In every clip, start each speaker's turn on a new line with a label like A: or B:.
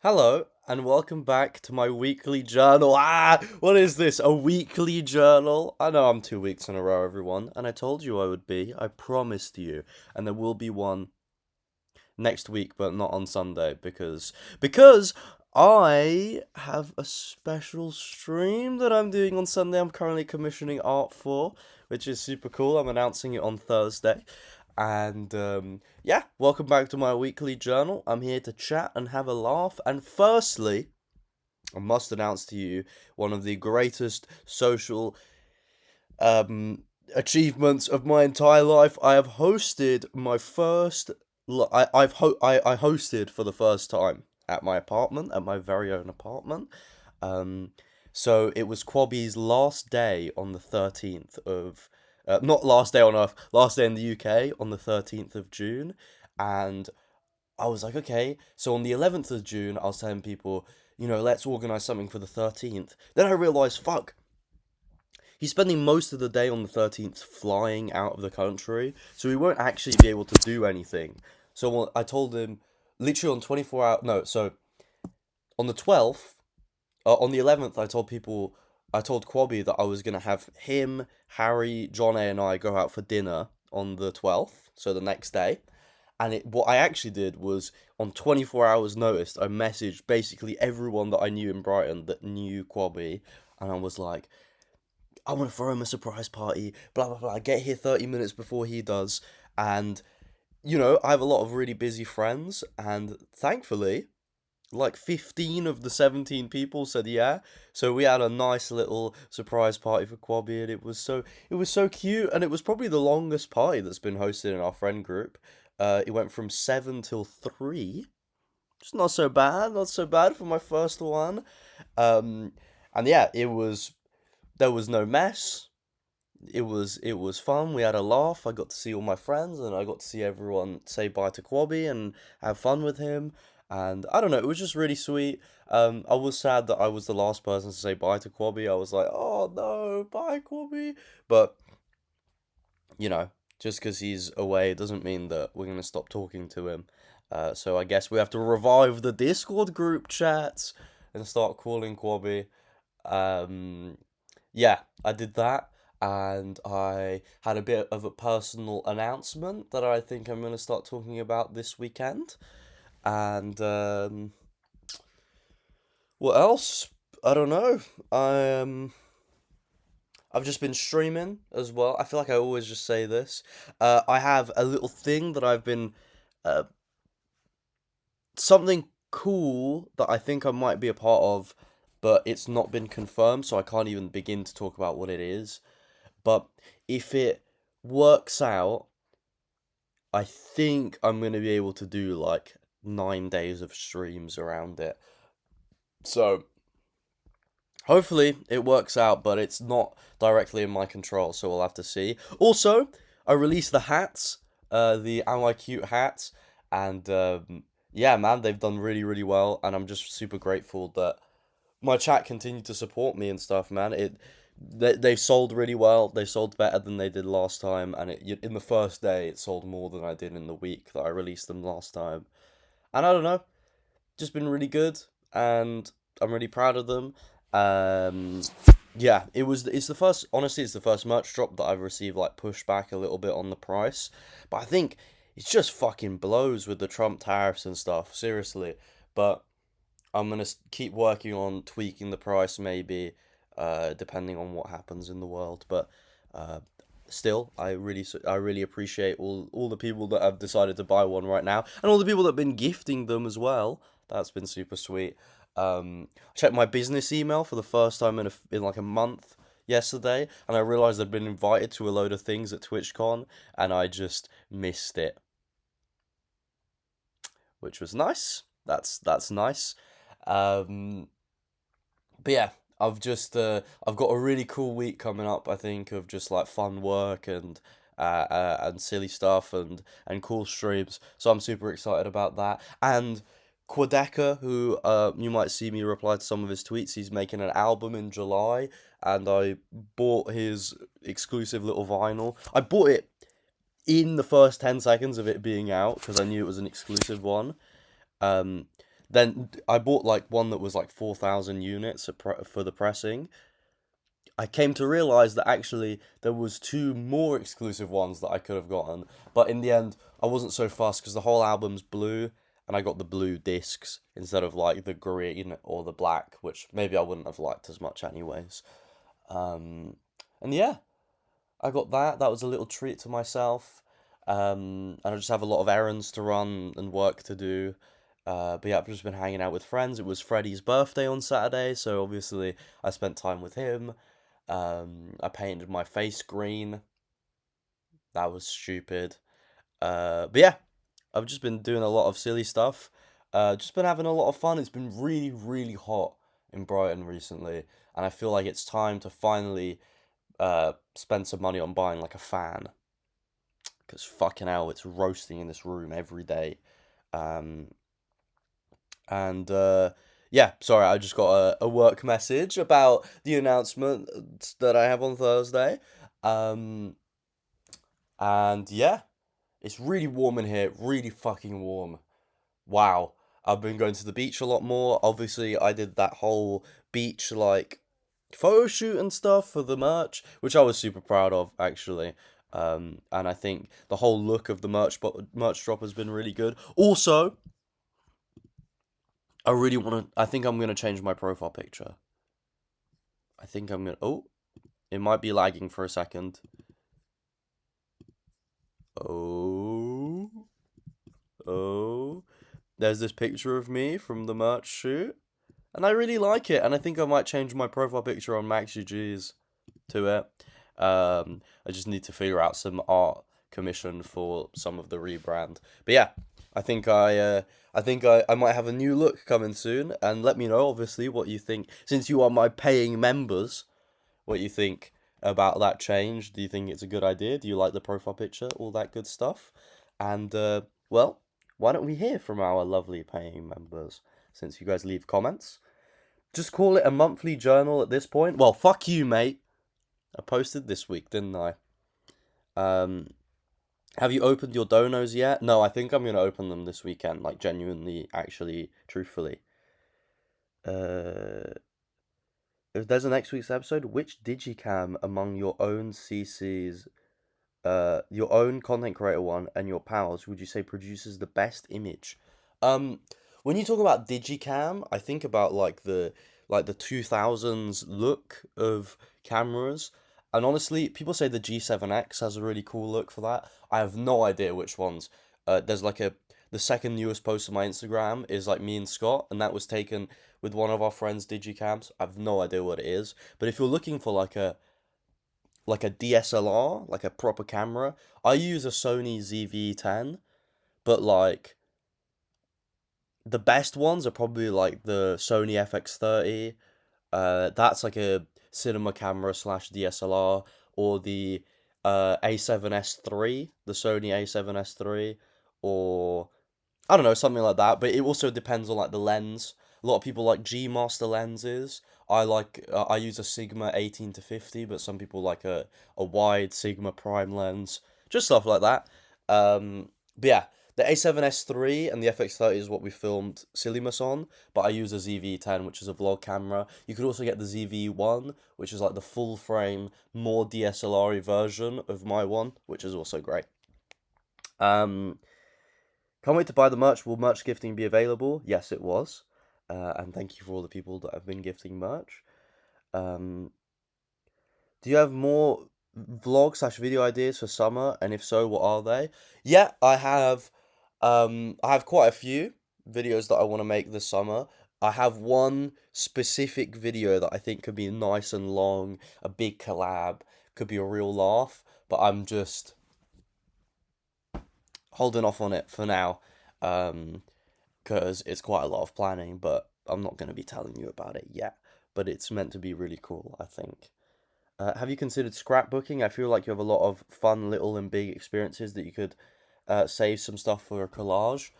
A: Hello, and welcome back to my weekly journal. What is this? A weekly journal? I know I'm 2 weeks in a row, everyone, and I told you I would be. I promised you. And there will be one next week, but not on Sunday, because I have a special stream that I'm doing on Sunday. I'm currently commissioning art for, which is super cool. I'm announcing it on Thursday. And yeah, welcome back to my weekly journal. I'm here to chat and have a laugh. And firstly, I must announce to you one of the greatest social um, achievements of my entire life. I have hosted my first. I hosted for the first time at my apartment, at my very own apartment. Um, so it was Quabby's last day on the 13th of, not last day on Earth, last day in the UK on the 13th of June, and I was like, okay. So on the 11th of June, I was telling people, let's organize something for the 13th. Then I realized, fuck, he's spending most of the day on the 13th flying out of the country, so he won't actually be able to do anything. So I told him, literally on 24 hours, no, so on the 12th, on the 11th, I told Quabby that I was going to have him, Harry, John A, and I go out for dinner on the 12th, so the next day. And what I actually did was, on 24 hours' notice, I messaged basically everyone that I knew in Brighton that knew Quabby, and I was like, I want to throw him a surprise party, blah, blah, blah. Get here 30 minutes before he does. And, I have a lot of really busy friends, and thankfully, like 15 of the 17 people said yeah. So we had a nice little surprise party for Quabby, and it was so cute, and it was probably the longest party that's been hosted in our friend group. It went from 7 till 3. It's not so bad for my first one. Um, and yeah, there was no mess. It was fun. We had a laugh. I got to see all my friends, and I got to see everyone say bye to Quabby and have fun with him. And I don't know, it was just really sweet. I was sad that I was the last person to say bye to Quabby. I was like, oh no, bye Quabby. But you know, just because he's away doesn't mean that we're gonna stop talking to him. So I guess we have to revive the Discord group chats and start calling Quabby. Um, yeah, I did that, and I had a bit of a personal announcement that I think I'm going to start talking about this weekend. And what else? I don't know. I've just been streaming as well. I feel like I always just say this. I have a little thing that I've been uh, something cool that I think I might be a part of, but it's not been confirmed, so I can't even begin to talk about what it is. But if it works out, I think I'm going to be able to do like 9 days of streams around it. So hopefully it works out, but it's not directly in my control, so we'll have to see. Also, I released the hats, the Am I Cute hats, and yeah, man, they've done really, really well, and I'm just super grateful that my chat continued to support me and stuff, man. They've sold really well. They sold better than they did last time, and in the first day it sold more than I did in the week that I released them last time. And I don't know, just been really good, and I'm really proud of them. Um, yeah, it's the first. Honestly, it's the first merch drop that I've received like pushback a little bit on the price, but I think it's just fucking blows with the Trump tariffs and stuff. Seriously, but I'm gonna keep working on tweaking the price, maybe, depending on what happens in the world. But uh, still, I really appreciate all the people that have decided to buy one right now, and all the people that have been gifting them as well. That's been super sweet. I checked my business email for the first time in like a month yesterday, and I realized I'd been invited to a load of things at TwitchCon, and I just missed it, which was nice. That's nice. Um, but yeah, I've got a really cool week coming up. I think of just like fun work and silly stuff and cool streams. So I'm super excited about that. And Quadeca, who you might see me reply to some of his tweets, he's making an album in July, and I bought his exclusive little vinyl. I bought it in the first 10 seconds of it being out because I knew it was an exclusive one. Um, Then I bought like one that was like 4,000 units for the pressing. I came to realize that actually there was two more exclusive ones that I could have gotten, but in the end I wasn't so fussed because the whole album's blue, and I got the blue discs instead of like the green or the black, which maybe I wouldn't have liked as much anyways. Um, and yeah, I got that. That was a little treat to myself. And I just have a lot of errands to run and work to do. But yeah, I've just been hanging out with friends. It was Freddie's birthday on Saturday, so obviously I spent time with him. I painted my face green. That was stupid. But yeah, I've just been doing a lot of silly stuff. Just been having a lot of fun. It's been really, really hot in Brighton recently, and I feel like it's time to finally spend some money on buying like a fan. Because fucking hell, it's roasting in this room every day. Um, and yeah, sorry, I just got a work message about the announcement that I have on Thursday. Um, and yeah, it's really warm in here, really fucking warm. Wow. I've been going to the beach a lot more. Obviously, I did that whole beach like photo shoot and stuff for the merch, which I was super proud of actually. And I think the whole look of the merch drop has been really good. Also, I really want to. I think I'm gonna change my profile picture. I think I'm gonna. Oh, it might be lagging for a second. Oh, oh. There's this picture of me from the merch shoot, and I really like it. And I think I might change my profile picture on MaxiG's to it. I just need to figure out some art commission for some of the rebrand. But yeah, I think I might have a new look coming soon. And let me know, obviously, what you think. Since you are my paying members, what you think about that change. Do you think it's a good idea? Do you like the profile picture? All that good stuff. And well, why don't we hear from our lovely paying members? Since you guys leave comments, just call it a monthly journal at this point. Well, fuck you, mate. I posted this week, didn't I? Um, have you opened your donos yet? No, I think I'm gonna open them this weekend. Like genuinely, actually, truthfully. Uh, if there's a next week's episode, which digicam among your own CCs, your own content creator one, and your pals, would you say produces the best image? Um, when you talk about digicam, I think about like the 2000s look of cameras. And honestly, people say the G7X has a really cool look for that. I have no idea which ones. There's like the second newest post on my Instagram is like me and Scott, and that was taken with one of our friends' digicams. I have no idea what it is, but if you're looking for like a DSLR, like a proper camera, I use a Sony ZV-10, but like the best ones are probably like the Sony FX30. That's like a cinema camera slash DSLR, or the A7S3, the Sony A7S3, or I don't know, something like that. But it also depends on like the lens. A lot of people like G Master lenses. I use a Sigma 18 to 50, but some people like a wide Sigma prime lens. Just stuff like that. But yeah, the A7S3 and the FX30 is what we filmed Sillymus on, but I use a ZV-10, which is a vlog camera. You could also get the ZV-1, which is like the full frame, more DSLR version of my one, which is also great. Um, can't wait to buy the merch. Will merch gifting be available? Yes, it was. And thank you for all the people that have been gifting merch. Um, do you have more vlog slash video ideas for summer? And if so, what are they? Yeah, I have. I have quite a few videos that I want to make this summer. I have one specific video that I think could be nice and long, a big collab, could be a real laugh. But I'm just holding off on it for now. Because it's quite a lot of planning, but I'm not going to be telling you about it yet. But it's meant to be really cool, I think. Have you considered scrapbooking? I feel like you have a lot of fun, little, and big experiences that you could save some stuff for a collage.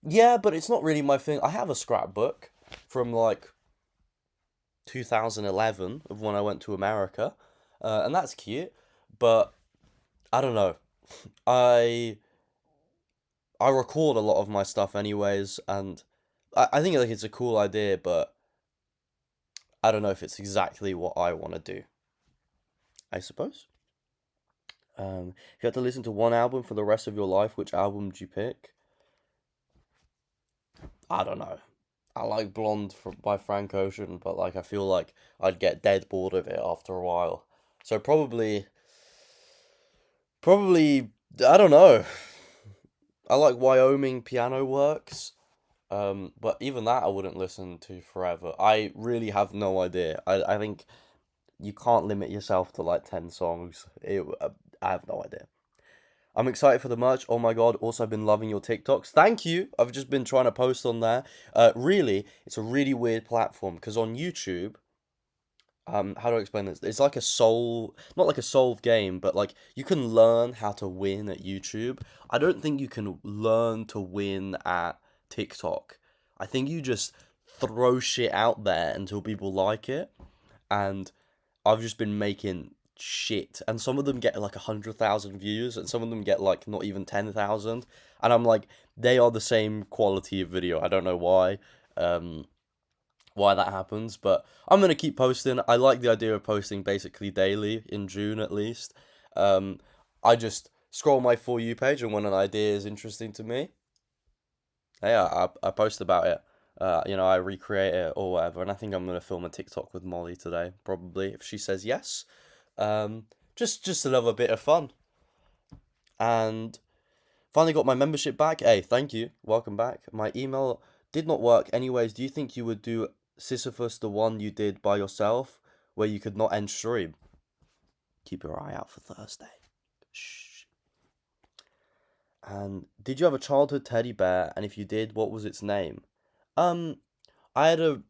A: Yeah, but it's not really my thing. I have a scrapbook from like 2011 of when I went to America, and that's cute. But I don't know. I I record a lot of my stuff anyways, and I think like it's a cool idea, but I don't know if it's exactly what I want to do. I suppose. If you had to listen to one album for the rest of your life, which album would you pick? I don't know. I like Blonde by Frank Ocean, but like I feel like I'd get dead bored of it after a while. So probably I don't know. I like Wyoming Piano Works. But even that I wouldn't listen to forever. I really have no idea. I think you can't limit yourself to like 10 songs. I have no idea. I'm excited for the merch. Oh my god. Also, I've been loving your TikToks. Thank you. I've just been trying to post on there. Really, it's a really weird platform because on YouTube, how do I explain this? It's like a not like a solve game, but like you can learn how to win at YouTube. I don't think you can learn to win at TikTok. I think you just throw shit out there until people like it. And I've just been making shit, and some of them get like 100,000 views, and some of them get like not even 10,000, and I'm like, they are the same quality of video. I don't know um, why that happens, but I'm gonna keep posting. I like the idea of posting basically daily in June at least. Um, I just scroll my For You page, and when an idea is interesting to me, yeah, I post about it. I recreate it or whatever, and I think I'm gonna film a TikTok with Molly today, probably if she says yes. Um, just another bit of fun, and finally got my membership back. Hey, thank you, welcome back. My email did not work. Anyways, do you think you would do Sisyphus, the one you did by yourself, where you could not end stream? Keep your eye out for Thursday. Shh. And did you have a childhood teddy bear? And if you did, what was its name? Um, I had a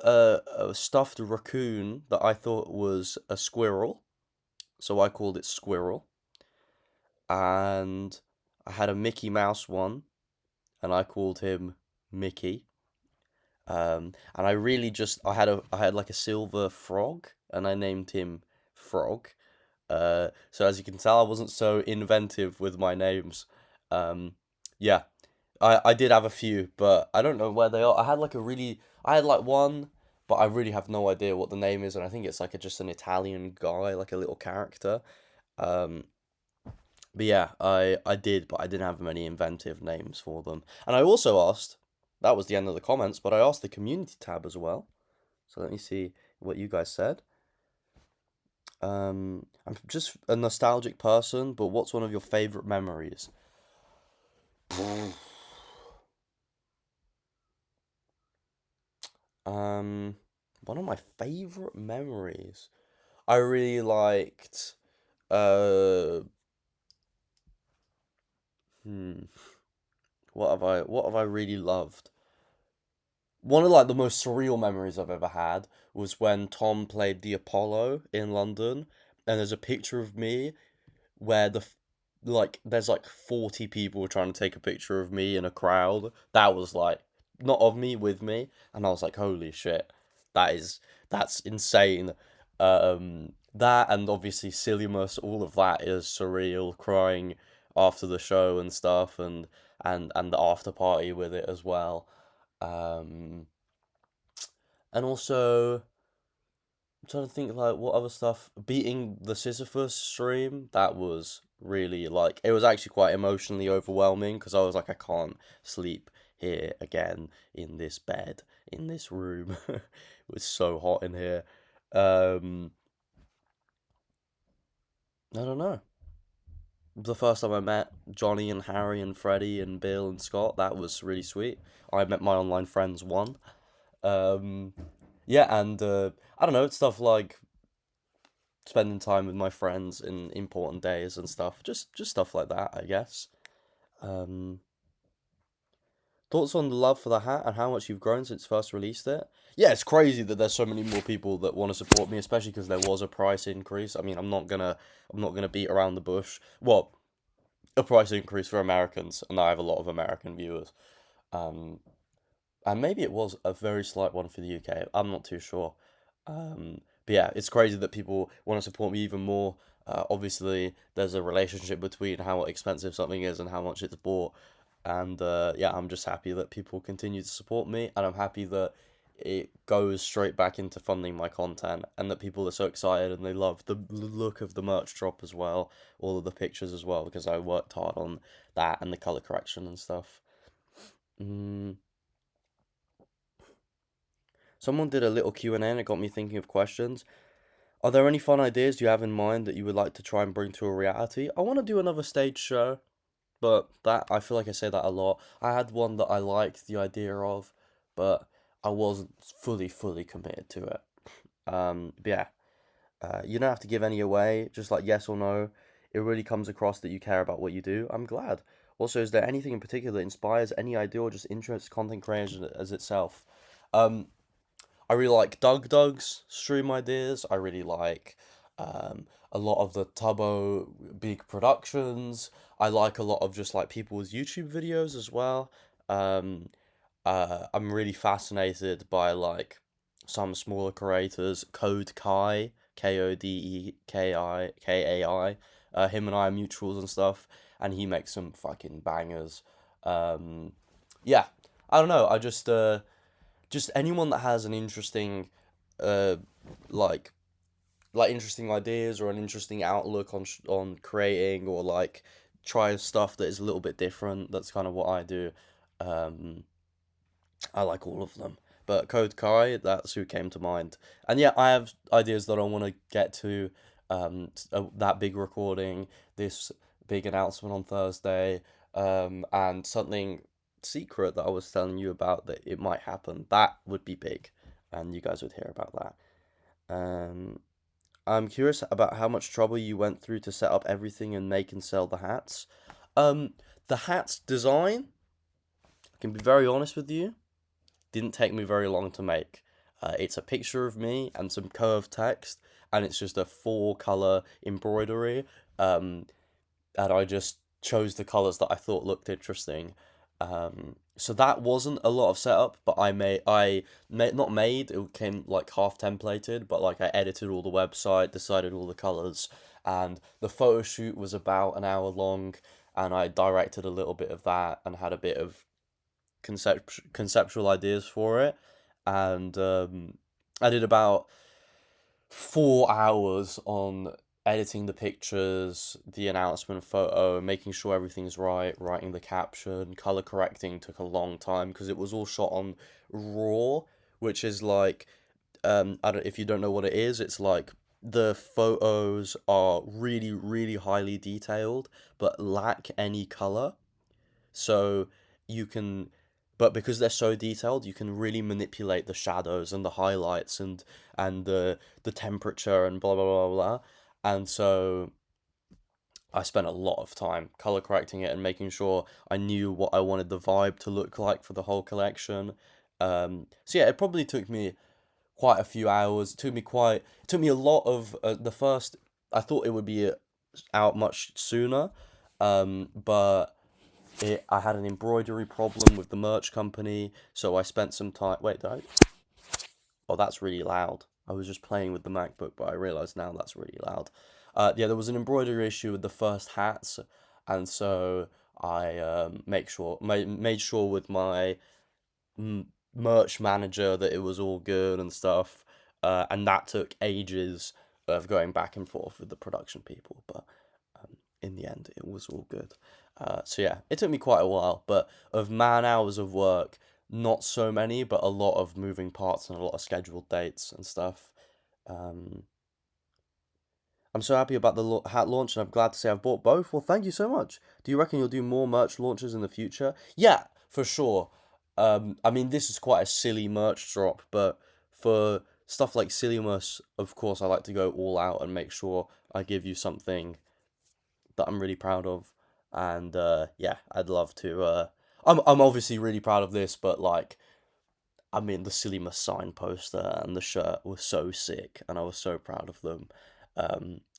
A: a stuffed raccoon that I thought was a squirrel, so I called it Squirrel. And I had a Mickey Mouse one, and I called him Mickey. And I really just I had like a silver frog, and I named him Frog. So as you can tell, I wasn't so inventive with my names. Um, yeah, I did have a few, but I don't know where they are. I had like one, but I really have no idea what the name is, and I think it's like just an Italian guy, like a little character. Um, but yeah, I did, but I didn't have many inventive names for them. And I also asked, that was the end of the comments, but I asked the community tab as well. So let me see what you guys said. I'm just a nostalgic person, but what's one of your favorite memories? Um, One of my favorite memories. I really liked. Uh, hmm. What have I really loved? One of like the most surreal memories I've ever had was when Tom played the Apollo in London, and there's a picture of me where like there's like 40 people trying to take a picture of me in a crowd. That was like not of me, with me, and I was like, holy shit, that's insane. That, and obviously Sillymus, all of that is surreal. Crying after the show and stuff, and the after party with it as well. Um, and also, I'm trying to think like what other stuff. Beating the Sisyphus stream, that was really like, it was actually quite emotionally overwhelming because I was like, I can't sleep here again in this bed in this room. It was so hot in here. Um, I don't know. The first time I met Johnny and Harry and Freddie and Bill and Scott, that was really sweet. I met my online friends one. Um, yeah, and I don't know, it's stuff like spending time with my friends in important days and stuff. Just stuff like that, I guess. Um, Thoughts on the love for the hat and how much you've grown since first released it? Yeah, it's crazy that there's so many more people that want to support me, especially because there was a price increase. I mean, I'm not gonna beat around the bush. Well, a price increase for Americans, and I have a lot of American viewers. Um, and maybe it was a very slight one for the UK. I'm not too sure. But yeah, it's crazy that people want to support me even more. Obviously, there's a relationship between how expensive something is and how much it's bought. And yeah, I'm just happy that people continue to support me, and I'm happy that it goes straight back into funding my content, and that people are so excited and they love the look of the merch drop as well, all of the pictures as well, because I worked hard on that and the color correction and stuff. Mm. Someone did a little Q&A and it got me thinking of questions. Are there any fun ideas you have in mind that you would like to try and bring to a reality? I want to do another stage show. But that, I feel like I say that a lot. I had one that I liked the idea of, but I wasn't fully committed to it. But yeah, you don't have to give any away, just like yes or no. It really comes across that you care about what you do. I'm glad. Also, is there anything in particular that inspires any idea or just interests content creation as itself? Um, I really like Doug's stream ideas. I really like a lot of the Tubbo big productions. I like a lot of just like people's YouTube videos as well. Um, I'm really fascinated by like some smaller creators, Code Kai, Kodekei, him and I are mutuals and stuff, and he makes some fucking bangers. Um, yeah, I don't know. I just anyone that has an interesting uh like interesting ideas or an interesting outlook on on creating, or like try stuff that is a little bit different. That's kind of what I do. um I like all of them, but Code Kai, that's who came to mind. And yeah, I have ideas that I want to get to. That big recording, this big announcement on Thursday, and something secret that I was telling you about that it might happen. That would be big, and you guys would hear about that. I'm curious about how much trouble you went through to set up everything and make and sell the hats. Um, the hats design, I can be very honest with you, didn't take me very long to make. It's a picture of me and some curved text, and it's just a four color embroidery. Um, and I just chose the colors that I thought looked interesting. So that wasn't a lot of setup, but I made not made, it came like half templated, but like I edited all the website, decided all the colors, and the photo shoot was about an hour long, and I directed a little bit of that and had a bit of conceptual ideas for it, and I did about 4 hours on editing the pictures, the announcement photo, making sure everything's right, writing the caption, color correcting took a long time because it was all shot on RAW, which is like I don't if you don't know what it is, it's like the photos are really highly detailed but lack any color. So you can, but because they're so detailed, you can really manipulate the shadows and the highlights and the temperature and blah blah blah blah. And so I spent a lot of time color correcting it and making sure I knew what I wanted the vibe to look like for the whole collection. So yeah, it probably took me quite a few hours. It took me a lot of the first. I thought it would be out much sooner, but I had an embroidery problem with the merch company, so I spent some time. Wait, did I? Oh, that's really loud. I was just playing with the MacBook, but I realized now that's really loud. Yeah, there was an embroidery issue with the first hats, and so I made sure with my merch manager that it was all good and stuff. And that took ages of going back and forth with the production people, but in the end, it was all good. So yeah, it took me quite a while, but of man hours of work, not so many, but a lot of moving parts and a lot of scheduled dates and stuff. Um, I'm so happy about the hat launch, and I'm glad to say I've bought both. Well, thank you so much. Do you reckon you'll do more merch launches in the future? Yeah, for sure. I mean, this is quite a silly merch drop, but for stuff like Sillymus, of course, I like to go all out and make sure I give you something that I'm really proud of. And yeah, I'd love to. I'm obviously really proud of this, but like, I mean, the Silly Must sign poster and the shirt were so sick, and I was so proud of them.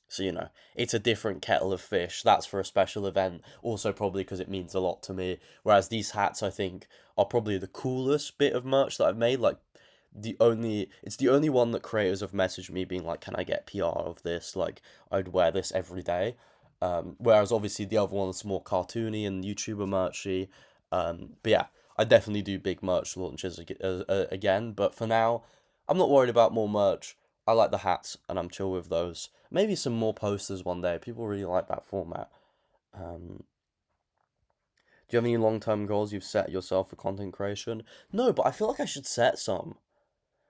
A: So you know, it's a different kettle of fish. That's for a special event. Also, probably because it means a lot to me. Whereas these hats, I think, are probably the coolest bit of merch that I've made. Like, it's the only one that creators have messaged me being like, "Can I get PR of this? Like, I'd wear this every day." Whereas obviously the other one's more cartoony and YouTuber merchy. But yeah, I definitely do big merch launches again. But for now, I'm not worried about more merch. I like the hats, and I'm chill with those. Maybe some more posters one day. People really like that format. Um, do you have any long-term goals you've set yourself for content creation? No, but I feel like I should set some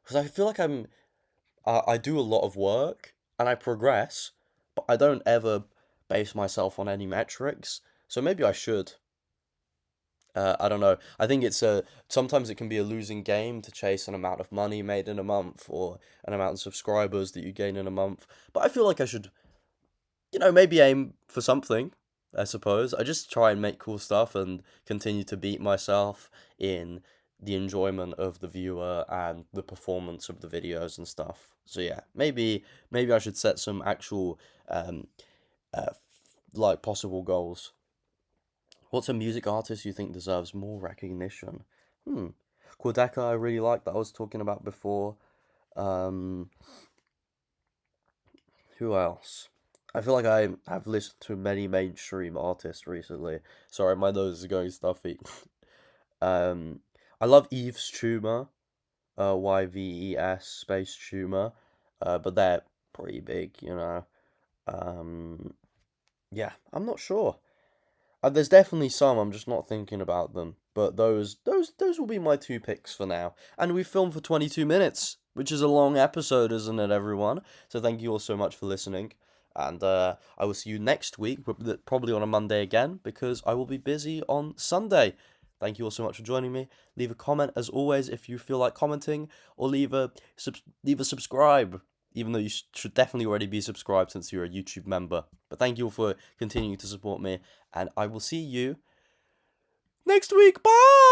A: because I feel like I do a lot of work and I progress, but I don't ever base myself on any metrics. So maybe I should. I don't know. I think it's a sometimes it can be a losing game to chase an amount of money made in a month or an amount of subscribers that you gain in a month. But I feel like I should, maybe aim for something, I suppose. I just try and make cool stuff and continue to beat myself in the enjoyment of the viewer and the performance of the videos and stuff. So yeah, maybe I should set some actual um like possible goals. What's a music artist you think deserves more recognition? Hmm. Quadeka I really like that I was talking about before. Um, who else? I feel like I have listened to many mainstream artists recently. Sorry, my nose is going stuffy. um, I love Eve's Tumor, Yves space Tumor, but they're pretty big. Um, yeah, I'm not sure. There's definitely some. I'm just not thinking about them. But those will be my two picks for now. And we filmed for 22 minutes, which is a long episode, isn't it, everyone? So thank you all so much for listening. And I will see you next week, probably on a Monday again, because I will be busy on Sunday. Thank you all so much for joining me. Leave a comment as always if you feel like commenting, or leave a subscribe, even though you should definitely already be subscribed since you're a YouTube member. But thank you all for continuing to support me, and I will see you next week. Bye!